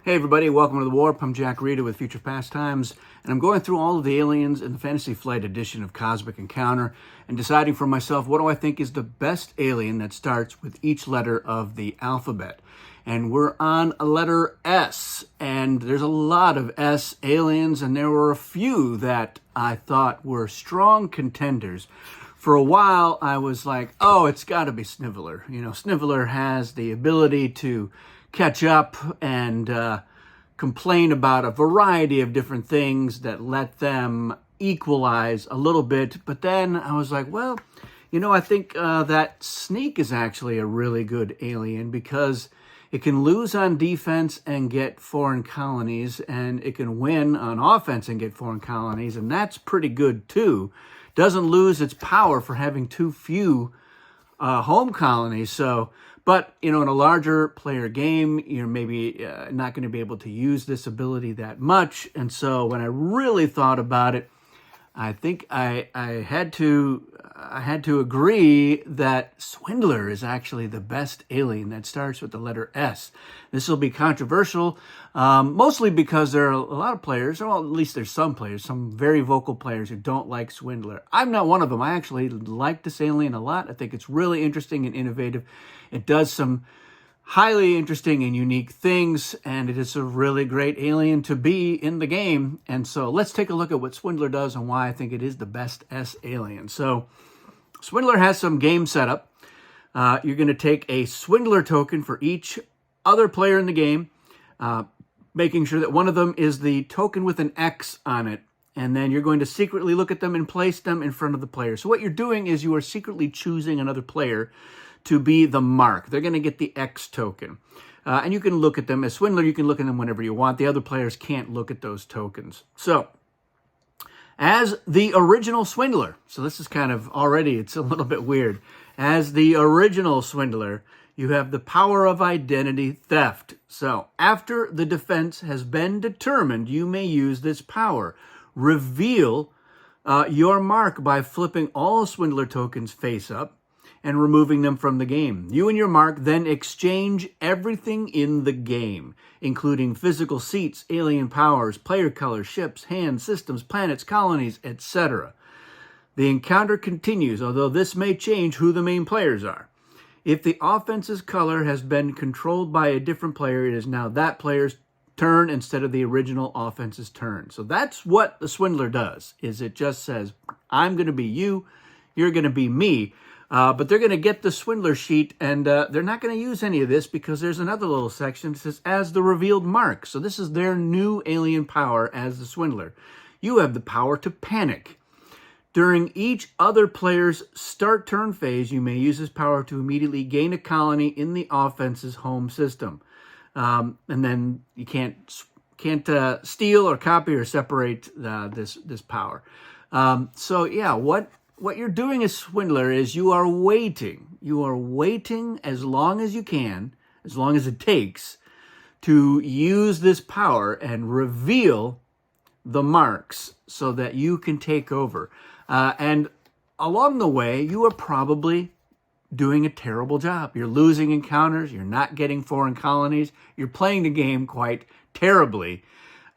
Hey everybody, welcome to The Warp. I'm Jack Rita with Future Past Times, and I'm going through all of the aliens in the Fantasy Flight edition of Cosmic Encounter and deciding for myself what do I think is the best alien that starts with each letter of the alphabet. And we're on a letter S, and there's a lot of S aliens, and there were a few that I thought were strong contenders. For a while, I was like, oh, it's got to be Sniveler. You know, Sniveler has the ability to catch up and complain about a variety of different things that let them equalize a little bit. But then I was like, well, you know, I think that Sneak is actually a really good alien because it can lose on defense and get foreign colonies, and it can win on offense and get foreign colonies, and that's pretty good too. Doesn't lose its power for having too few home colonies. So, but, you know, in a larger player game, you're maybe not going to be able to use this ability that much. And so when I really thought about it, I think I had to agree that Swindler is actually the best alien that starts with the letter S. This will be controversial, mostly because there are a lot of players, or well, at least there's some players, some very vocal players who don't like Swindler. I'm not one of them. I actually like this alien a lot. I think it's really interesting and innovative. It does some highly interesting and unique things, and it is a really great alien to be in the game. And so let's take a look at what Swindler does and why I think it is the best S alien. So Swindler has some game setup. You're going to take a Swindler token for each other player in the game, making sure that one of them is the token with an X on it. And then you're going to secretly look at them and place them in front of the player. So what you're doing is you are secretly choosing another player to be the mark. They're going to get the X token. And you can look at them. As Swindler, you can look at them whenever you want. The other players can't look at those tokens. So, as the original Swindler, so this is kind of already, it's a little bit weird. As the original Swindler, you have the power of identity theft. So, after the defense has been determined, you may use this power. Reveal your mark by flipping all Swindler tokens face up and removing them from the game. You and your mark then exchange everything in the game, including physical seats, alien powers, player colors, ships, hands, systems, planets, colonies, etc. The encounter continues, although this may change who the main players are. If the offense's color has been controlled by a different player, it is now that player's turn instead of the original offense's turn. So that's what the Swindler does, is it just says, I'm going to be you, you're going to be me. But they're going to get the Swindler sheet, and they're not going to use any of this because there's another little section that says, as the revealed mark. So this is their new alien power as the Swindler. You have the power to panic. During each other player's start turn phase, you may use this power to immediately gain a colony in the offense's home system. And then you can't steal or copy or separate this power. So yeah, what you're doing as Swindler is you are waiting. You are waiting as long as you can, as long as it takes, to use this power and reveal the marks so that you can take over. And along the way, you are probably doing a terrible job. You're losing encounters. You're not getting foreign colonies. You're playing the game quite terribly.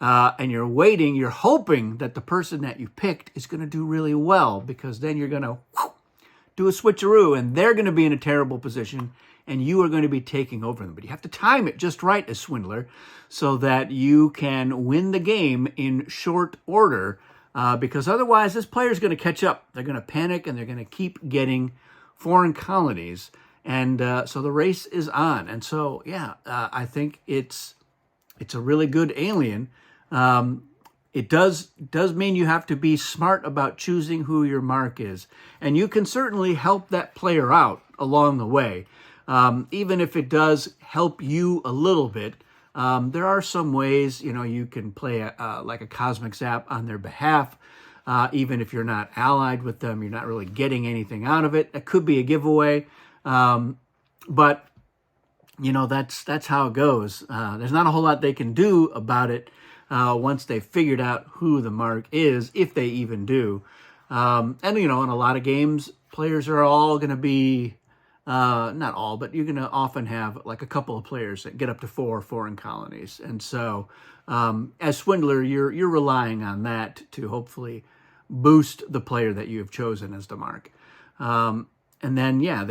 And you're waiting, you're hoping that the person that you picked is going to do really well, because then you're going to do a switcheroo and they're going to be in a terrible position and you are going to be taking over them. But you have to time it just right as Swindler so that you can win the game in short order, because otherwise this player is going to catch up. They're going to panic and they're going to keep getting foreign colonies. And so the race is on. And so, yeah, I think it's a really good alien. It does mean you have to be smart about choosing who your mark is. And you can certainly help that player out along the way. Even if it does help you a little bit, there are some ways, you know, you can play like a Cosmic Zap on their behalf. Even if you're not allied with them, you're not really getting anything out of it. That could be a giveaway. But you know, that's how it goes. There's not a whole lot they can do about it once they've figured out who the mark is, if they even do. And, you know, in a lot of games, players are all going to be not all, but you're going to often have like a couple of players that get up to 4 foreign colonies. And so as Swindler, you're relying on that to hopefully boost the player that you have chosen as the mark. And then, yeah,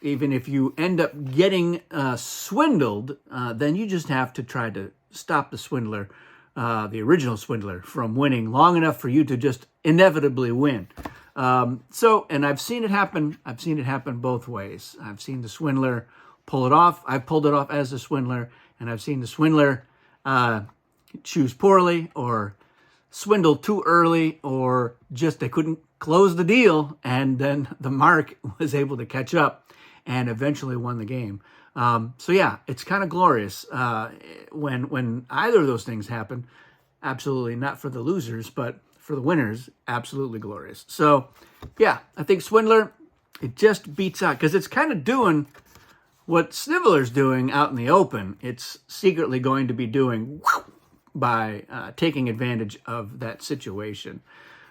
even if you end up getting swindled, then you just have to try to stop the swindler, the original swindler, from winning long enough for you to just inevitably win. And I've seen it happen. I've seen it happen both ways. I've seen the swindler pull it off. I've pulled it off as the swindler, and I've seen the swindler choose poorly or swindle too early, or just they couldn't close the deal, and then the mark was able to catch up and eventually won the game. So yeah, it's kind of glorious when either of those things happen. Absolutely not for the losers, but for the winners, absolutely glorious. So yeah, I think Swindler, it just beats out, because it's kind of doing what Sniveler's doing out in the open. It's secretly going to be doing by taking advantage of that situation.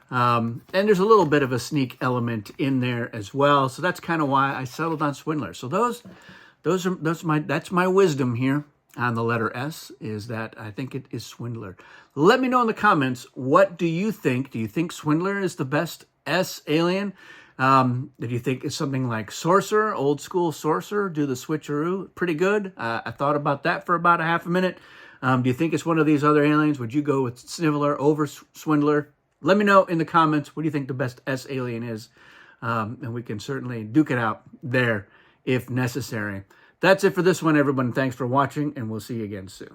And there's a little bit of a sneak element in there as well. So that's kind of why I settled on Swindler. So that's my wisdom here on the letter S, is that I think it is Swindler. Let me know in the comments, what do you think? Do you think Swindler is the best S alien? Do you think it's something like Sorcerer, old school Sorcerer, do the switcheroo? Pretty good. I thought about that for about a half a minute. Do you think it's one of these other aliens? Would you go with Sniveler over Swindler? Let me know in the comments, what do you think the best S alien is? And we can certainly duke it out there if necessary. That's it for this one, everyone. Thanks for watching, and we'll see you again soon.